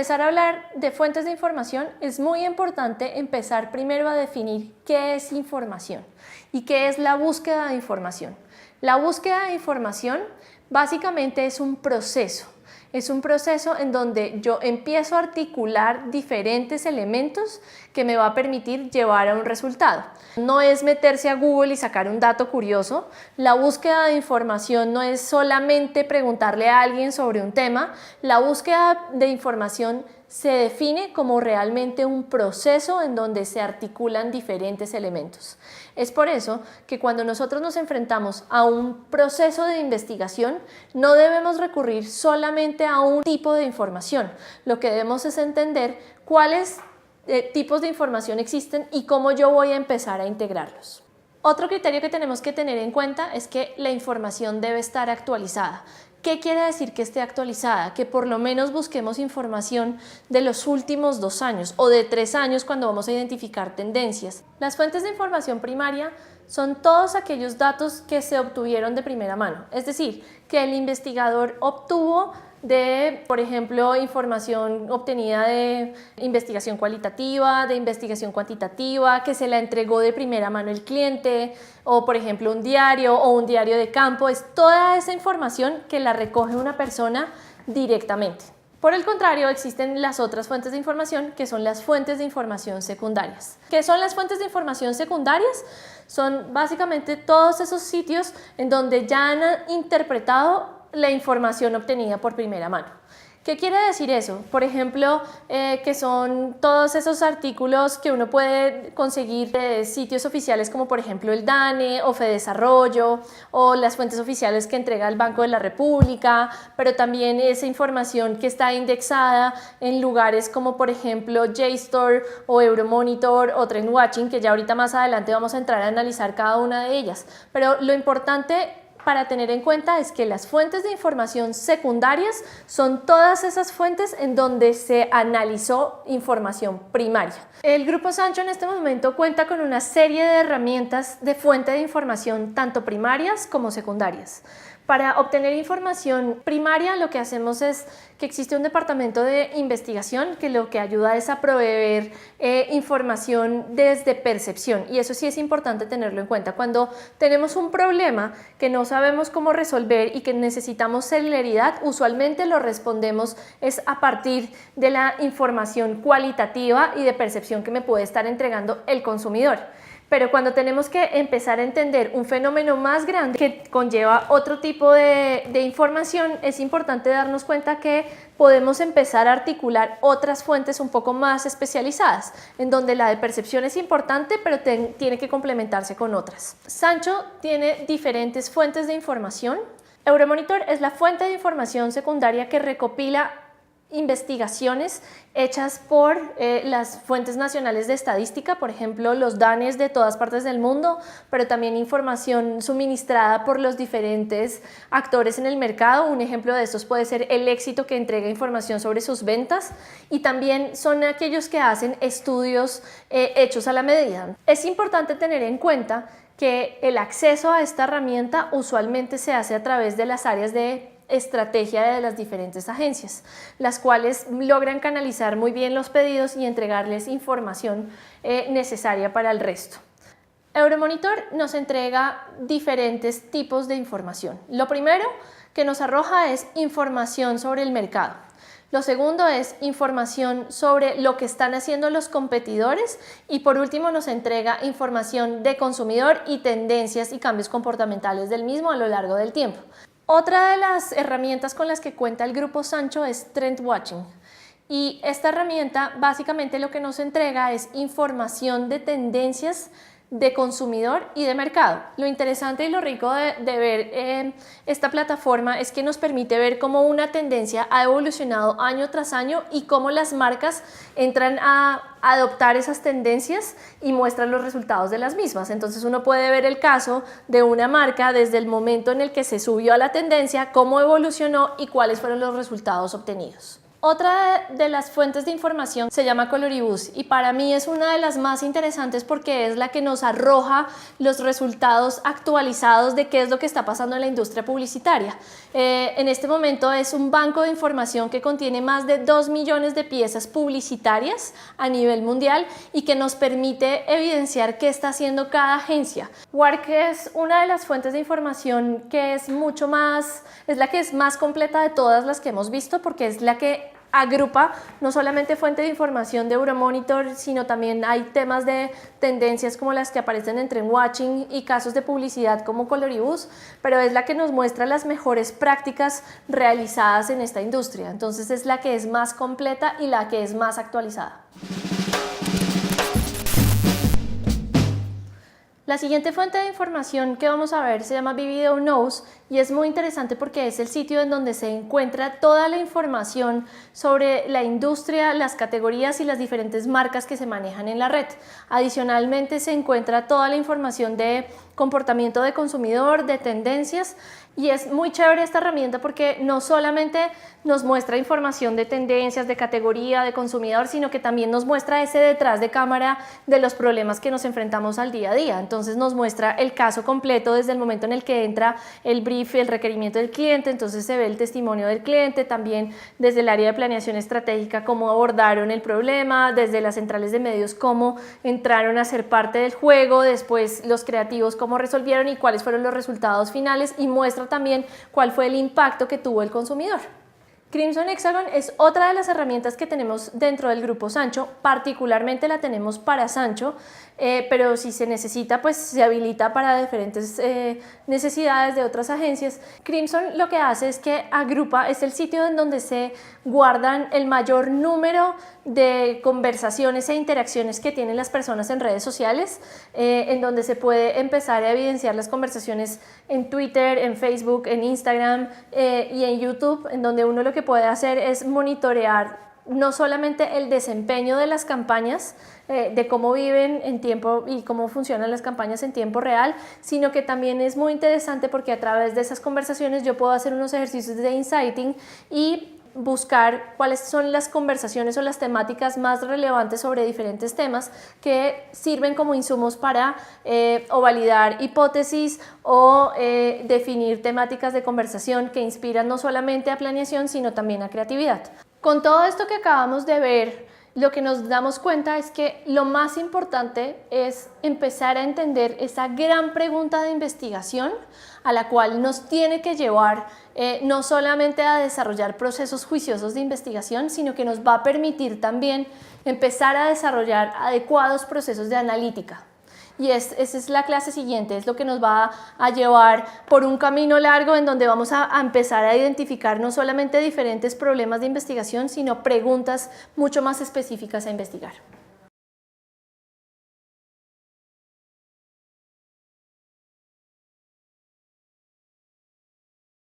empezar a hablar de fuentes de información, es muy importante empezar primero a definir qué es información y qué es la búsqueda de información. La búsqueda de información básicamente es un proceso. Es un proceso en donde yo empiezo a articular diferentes elementos que me va a permitir llevar a un resultado. No es meterse a Google y sacar un dato curioso. La búsqueda de información no es solamente preguntarle a alguien sobre un tema. La búsqueda de información se define como realmente un proceso en donde se articulan diferentes elementos. Es por eso que cuando nosotros nos enfrentamos a un proceso de investigación, no debemos recurrir solamente a un tipo de información. Lo que debemos es entender cuáles tipos de información existen y cómo yo voy a empezar a integrarlos. Otro criterio que tenemos que tener en cuenta es que la información debe estar actualizada. ¿Qué quiere decir que esté actualizada? Que por lo menos busquemos información de los últimos 2 años o de 3 años cuando vamos a identificar tendencias. Las fuentes de información primaria son todos aquellos datos que se obtuvieron de primera mano, es decir, que el investigador obtuvo de, por ejemplo, información obtenida de investigación cualitativa, de investigación cuantitativa, que se la entregó de primera mano el cliente, o por ejemplo un diario o un diario de campo. Es toda esa información que la recoge una persona directamente. Por el contrario, existen las otras fuentes de información, que son las fuentes de información secundarias. ¿Qué son las fuentes de información secundarias? Son básicamente todos esos sitios en donde ya han interpretado la información obtenida por primera mano. ¿Qué quiere decir eso? Por ejemplo, que son todos esos artículos que uno puede conseguir de sitios oficiales como por ejemplo el DANE o Fedesarrollo o las fuentes oficiales que entrega el Banco de la República, pero también esa información que está indexada en lugares como por ejemplo JSTOR o Euromonitor o Trendwatching, que ya ahorita más adelante vamos a entrar a analizar cada una de ellas. Pero lo importante para tener en cuenta es que las fuentes de información secundarias son todas esas fuentes en donde se analizó información primaria. El Grupo Sancho en este momento cuenta con una serie de herramientas de fuente de información tanto primarias como secundarias. Para obtener información primaria lo que hacemos es que existe un departamento de investigación que lo que ayuda es a proveer información desde percepción, y eso sí es importante tenerlo en cuenta. Cuando tenemos un problema que no sabemos cómo resolver y que necesitamos celeridad, usualmente lo respondemos es a partir de la información cualitativa y de percepción que me puede estar entregando el consumidor. Pero cuando tenemos que empezar a entender un fenómeno más grande que conlleva otro tipo de información, es importante darnos cuenta que podemos empezar a articular otras fuentes un poco más especializadas, en donde la de percepción es importante, pero tiene que complementarse con otras. Sancho tiene diferentes fuentes de información. Euromonitor es la fuente de información secundaria que recopila investigaciones hechas por las fuentes nacionales de estadística, por ejemplo los DANEs de todas partes del mundo, pero también información suministrada por los diferentes actores en el mercado. Un ejemplo de estos puede ser el Éxito, que entrega información sobre sus ventas, y también son aquellos que hacen estudios hechos a la medida. Es importante tener en cuenta que el acceso a esta herramienta usualmente se hace a través de las áreas de estrategia de las diferentes agencias, las cuales logran canalizar muy bien los pedidos y entregarles información necesaria para el resto. Euromonitor nos entrega diferentes tipos de información. Lo primero que nos arroja es información sobre el mercado. Lo segundo es información sobre lo que están haciendo los competidores, y por último nos entrega información de consumidor y tendencias y cambios comportamentales del mismo a lo largo del tiempo. Otra de las herramientas con las que cuenta el Grupo Sancho es Trendwatching, y esta herramienta básicamente lo que nos entrega es información de tendencias de consumidor y de mercado. Lo interesante y lo rico de ver esta plataforma es que nos permite ver cómo una tendencia ha evolucionado año tras año y cómo las marcas entran a adoptar esas tendencias y muestran los resultados de las mismas. Entonces uno puede ver el caso de una marca desde el momento en el que se subió a la tendencia, cómo evolucionó y cuáles fueron los resultados obtenidos. Otra de las fuentes de información se llama Coloribus y para mí es una de las más interesantes porque es la que nos arroja los resultados actualizados de qué es lo que está pasando en la industria publicitaria. En este momento es un banco de información que contiene más de 2 millones de piezas publicitarias a nivel mundial y que nos permite evidenciar qué está haciendo cada agencia. Wark es una de las fuentes de información que es la que es más completa de todas las que hemos visto porque es la que agrupa no solamente fuente de información de Euromonitor, sino también hay temas de tendencias como las que aparecen en Trendwatching y casos de publicidad como Coloribus, pero es la que nos muestra las mejores prácticas realizadas en esta industria. Entonces es la que es más completa y la que es más actualizada. La siguiente fuente de información que vamos a ver se llama Vivideo Knows y es muy interesante porque es el sitio en donde se encuentra toda la información sobre la industria, las categorías y las diferentes marcas que se manejan en la red. Adicionalmente se encuentra toda la información de comportamiento de consumidor, de tendencias y es muy chévere esta herramienta porque no solamente nos muestra información de tendencias, de categoría, de consumidor, sino que también nos muestra ese detrás de cámara de los problemas que nos enfrentamos al día a día. Entonces nos muestra el caso completo desde el momento en el que entra el brief, el requerimiento del cliente, entonces se ve el testimonio del cliente, también desde el área de planeación estratégica cómo abordaron el problema, desde las centrales de medios cómo entraron a ser parte del juego, después los creativos cómo resolvieron y cuáles fueron los resultados finales y muestra también cuál fue el impacto que tuvo el consumidor. Crimson Hexagon es otra de las herramientas que tenemos dentro del grupo Sancho, particularmente la tenemos para Sancho, pero si se necesita pues se habilita para diferentes necesidades de otras agencias. Crimson lo que hace es que agrupa, es el sitio en donde se guardan el mayor número de conversaciones e interacciones que tienen las personas en redes sociales, en donde se puede empezar a evidenciar las conversaciones en Twitter, en Facebook, en Instagram y en YouTube, en donde uno lo que puede hacer es monitorear no solamente el desempeño de las campañas, de cómo viven en tiempo y cómo funcionan las campañas en tiempo real, sino que también es muy interesante porque a través de esas conversaciones yo puedo hacer unos ejercicios de insighting y buscar cuáles son las conversaciones o las temáticas más relevantes sobre diferentes temas que sirven como insumos para o validar hipótesis o definir temáticas de conversación que inspiran no solamente a planeación sino también a creatividad. Con todo esto que acabamos de ver, lo que nos damos cuenta es que lo más importante es empezar a entender esa gran pregunta de investigación a la cual nos tiene que llevar no solamente a desarrollar procesos juiciosos de investigación, sino que nos va a permitir también empezar a desarrollar adecuados procesos de analítica. Y esa es la clase siguiente, es lo que nos va a llevar por un camino largo en donde vamos a empezar a identificar no solamente diferentes problemas de investigación, sino preguntas mucho más específicas a investigar.